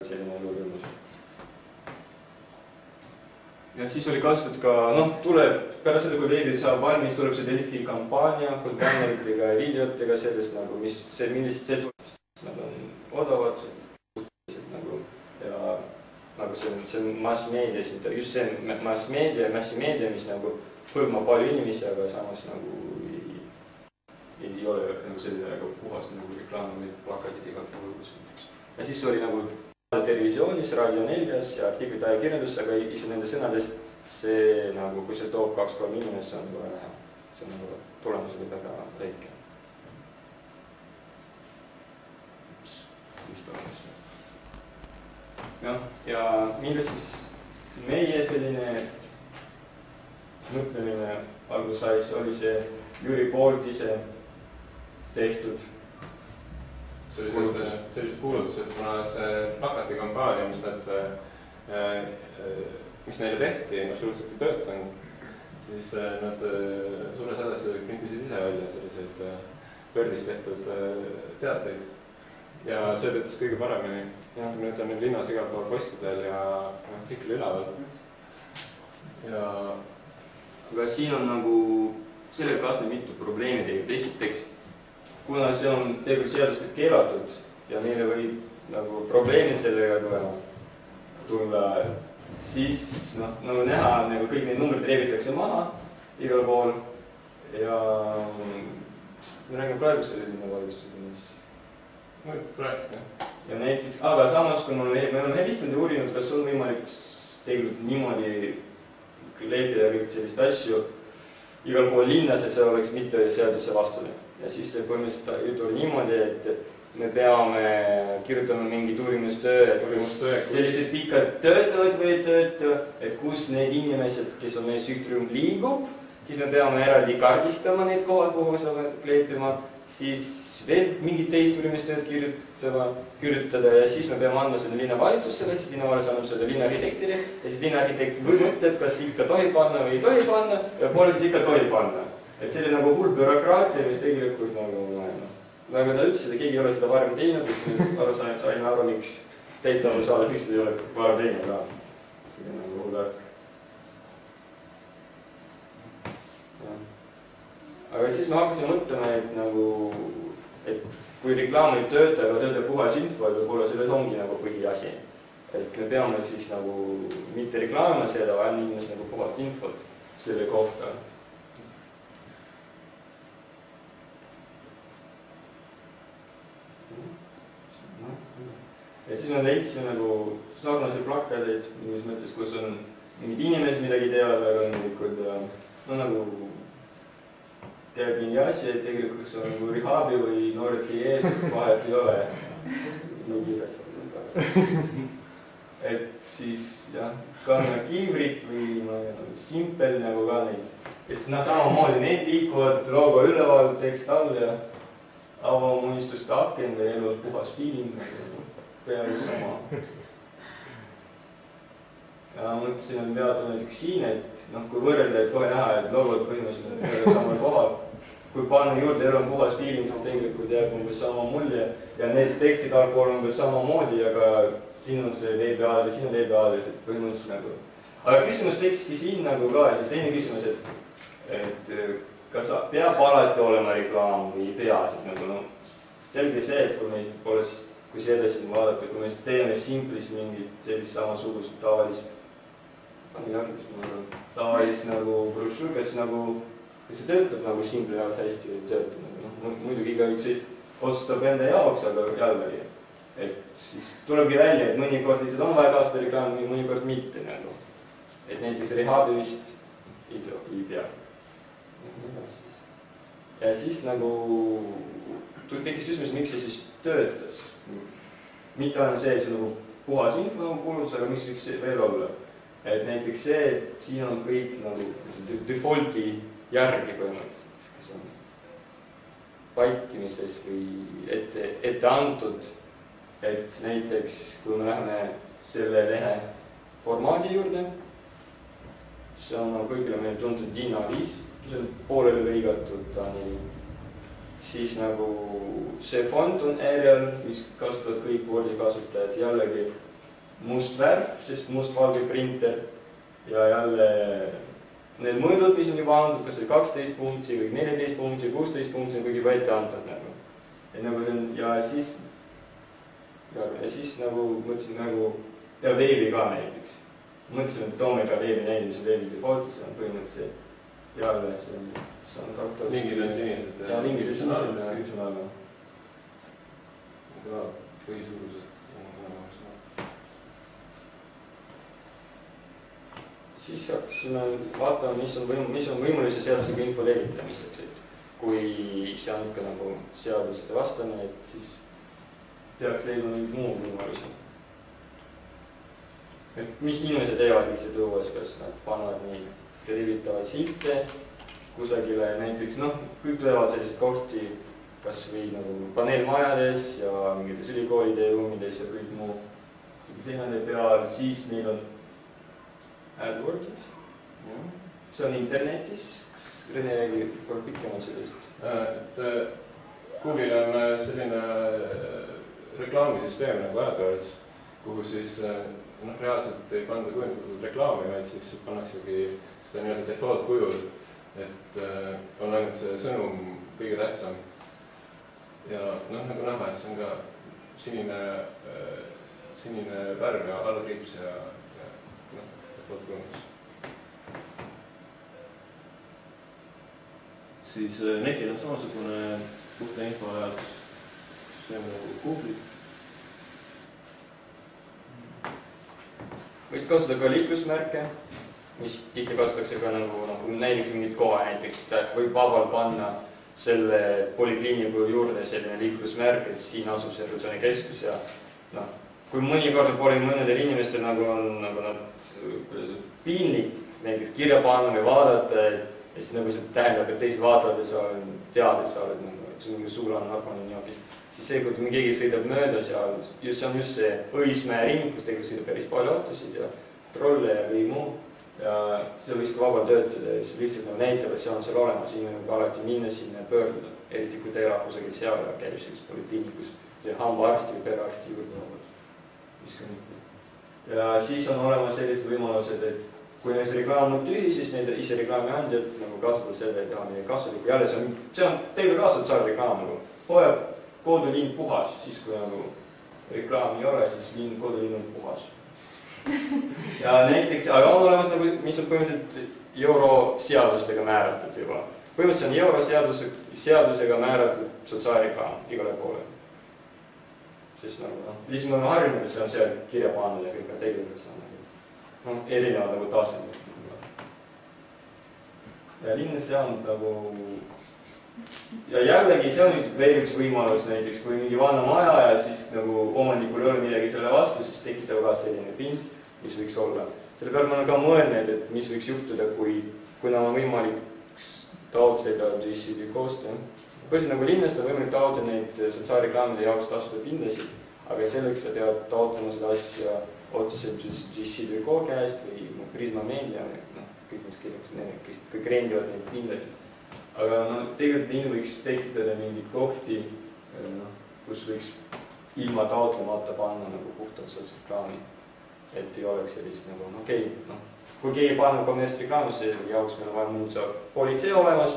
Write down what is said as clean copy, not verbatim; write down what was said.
selline elu toimus. Ja siis oli kasutatud ka, tuleb pärast seda, kui veebi saab valmis, tuleb see Delfi kampaania koos banneritega ja videotega sellest nagu, millist see tuleb. Nad on odavad nagu, ja nagu see on massmeedias, just see massimeedia, mis nagu hõlmab palju inimesi, aga samas nagu ei ole nagu selline nagu puhas nagu reklaam või plakatid igal pool. Ja siis oli nagu televisioonis, Raadio 4-s ja artiklid ajakirjandus, aga ise nende sõnadest see nagu, kui see toob 2-3 inimest, see on väga vähe. See on nagu tulemus oli väga väike. Ja mille siis meie selline mõtlemine algusais oli see Jüri poolt ise tehtud. See oli sellised kuulutused, kuna see plakati kampaania, mis neile tehti, absoluutselt ei töötanud, siis nad suures hädas printisid ise välja selliseid pördis tehtud teateid. Ja see töötas kõige paremini. Nüüd on meil linnas igal pool postidel ja artikli üleval. Aga siin on nagu sellega kaasneb mitu probleemi tegelikult. Esiteks, kuna see on tegelikult seaduslik keelatud ja meile võib nagu probleemi sellega tulla, siis nagu näha, nagu kõik need numbrid reebitakse maha igal pool ja me räägime praegu selle linnavalitsusega. Ja näiteks, aga samas, kui me oleme helistanud ja uurinud, kas on võimalik tegelikult niimoodi leepida kõik sellised asju igal pool linnas, et see oleks mitte seaduse vastane. Ja siis see põhimõtteliselt jutt oli niimoodi, et me peame kirjutama mingid uurimustöö, sellised pikad töötavad või ei tööta, et kus need inimesed, kes on meie sihtrühm liigub, siis me peame eraldi kaardistama neid kohad, kuhu me saame kleepima, siis veel mingid teist uurimustööd kirjutada ja siis me peame andma selle linnavalitsusele, siis linnavalitsus annab selle linnaarhitektile ja siis linnaarhitekt mõtleb, kas ikka tohib panna või ei tohi panna ja poole siis ikka tohib panna. Et see oli nagu hull bürokraatia, mis tegelikult nagu väga ta ütles, et keegi ei ole seda varem teinud, et sain aru, miks täitsa aru saada, miks seda ei ole varem teinud ka. See on nagu hull värk. Aga siis me hakkasime mõtlema, et kui reklaam ei tööta, aga töötab puhas info, et võib-olla selles ongi nagu põhiasi. Et me peame siis nagu mitte reklaamima seda, vaid inimest nagu puhast infot selle kohta. Ja siis me leidsime nagu sarnase plakateid, mingis mõttes, kus on mingid inimesed midagi teavad, aga nagu teab mingi asi, et tegelikult see on nagu Rihabi või Norki ees, vahet ei ole. Nii kiiresti. Et siis kanna kiivrit või simpel nagu ka neid. Et samamoodi need liikuvad, logo üleval, tekst all ja avamuistuste aken või elu puhas feeling. Peaaegu sama. Ja mõtlesin, et peatame näiteks siin, et kui võrrelda, et kohe näha, et logod põhimõtteliselt samal kohal. Kui panna juurde elu on puhas feeling, siis tegelikult jääb umbes sama mulje ja need tekstid alkohol on umbes samamoodi, aga siin on see veebiaadres, siin on veebiaadres, et põhimõtteliselt nagu. Aga küsimus teksti siin nagu ka, siis teine küsimus, et kas peab alati olema reklaam või ei pea, siis nagu selge see, et kui see edasi vaadata, kui me teeme simplis mingit sellist samasugust tavalist nagu brošüür, kes see töötab nagu simpli jaoks hästi või töötab. Muidugi igaüks otsustab enda jaoks, aga jällegi. Et siis tulebki välja, et mõnikord lihtsalt on vaja kaastada reklaami, mõnikord mitte. Et näiteks Rihabi vist ei pea. Ja siis nagu tekkis küsimus, miks see siis töötas. Mitte ainult see, et see nagu puhas info kuulus, aga miks võiks veel olla. Et näiteks see, et siin on kõik nagu defaulti järgi põhimõtteliselt, kes on paikimises või ette antud, et näiteks kui me läheme selle lehe formaadi juurde, see on kõigile meil tuntud DIN A5, see on poolele lõigatud, siis nagu see font on Arial, mis kasutavad kõik Wordi kasutajad, jällegi must värv, sest must-valge printer ja jälle need mõõdud, mis on juba antud, kas see 12 punkti või 14 punkti või 16 punkti on kõik juba ette antud nagu. Et nagu see on, ja siis nagu mõtlesin nagu, ja veebi ka näiteks. Mõtlesin, et toome ka veebi näinud, mis on veebi defaultis, on põhimõtteliselt jälle see on faktor. Lingid on sinised. Ja lingid on sinised ja üks on alla. Põhisuurused. Siis hakkasime vaatama, mis on võimaluse seadusega info levitamiseks, et kui see on ikka nagu seaduste vastane, et siis peaks leidma mingi muu võimalusi. Et mis inimesed teevad lihtsalt õues, kas nad panevad neid levitavad silte kusagile näiteks, noh, kõik tulevad selliseid kohti, kas või nagu paneelmajades ja mingites ülikoolide ruumides ja kõik muu seinade peal, siis neil on AdWords. See on internetis. Kas Rene räägi kord pikemalt sellest? Google'il on selline reklaamisüsteem nagu AdWords, kuhu siis reaalselt ei panda kujentatud reklaami, vaid siis pannaksegi seda nii-öelda default kujul, et on ainult see sõnum kõige tähtsam. Ja nagu näha, et see on ka sinine värv ja allakriips ja default kujundus. Siis netil on samasugune puhta infoajaldus süsteem nagu Google'il. Võiks kasutada ka liiklusmärke, mis tihti kasutatakse ka nagu näiteks mingit koha, näiteks võib vabalt panna selle polikliiniku juurde selline liiklusmärk, et siin asub see revolutsiooni keskus ja kui mõnikord pole mõnedel inimestel nagu on nad piinlik näiteks kirja panna või vaadata, ja siis nagu see tähendab, et teised vaatavad ja sa tead, et sa oled nagu, et sul mingi suur on narkomaani jookist. Siis see, kui keegi sõidab mööda seal, see on just see Õismäe ring, kus tegelikult sõidab päris palju autosid ja trolle ja kõik muu. Ja see võiks ka vabalt töötada ja siis lihtsalt nagu näitab, et see on seal olemas, inimene võib alati minna sinna ja pöörduda. Eriti kui ta elab kusagil seal ja käib sellises polikliinikus hambaarsti või perearsti juurde. Ja siis on olemas sellised võimalused, et kui näiteks reklaam on tühi, siis need ise reklaami andjad nagu kasutada selle, et meie kasuliku. Jälle see on teile ka saada reklaam nagu hoiab koodulinn puhas, siis kui nagu reklaami ei ole, siis koodulinn on puhas. Ja näiteks, aga on olemas nagu, mis on põhimõtteliselt euroseadustega määratud juba. Põhimõtteliselt on euroseadusega määratud sotsiaalreklaam igale poole. Sest nagu lihtsalt me oleme harjunud, et see on seal kirja pannud ja kõik on tegelikult erinevad nagu tasemid. Ja linnas see on nagu ja jällegi see on veel üks võimalus näiteks, kui mingi vana maja ja siis nagu omanikul ei ole midagi selle vastu, siis tekitab ka selline pind, mis võiks olla. Selle peale ma olen ka mõelnud, et mis võiks juhtuda, kui on võimalik taotleda GCD koostöö. Põhiliselt nagu linnast on võimalik taotleda neid sotsiaalreklaamide jaoks tasuda pindasid, aga selleks sa pead taotlema seda asja otseselt GCD.co käest või Prisma Media, kõik mis kirjaks, kõik rendivad neid pindasid. Aga tegelikult linn võiks tekitada mingid kohti, kus võiks ilma taotlemata panna nagu puhtalt sotsiaalreklaami. Et ei oleks sellist nagu, okei, kui keegi paneb kommertsreklaami, see jaoks meil on vaja muud politsei olemas.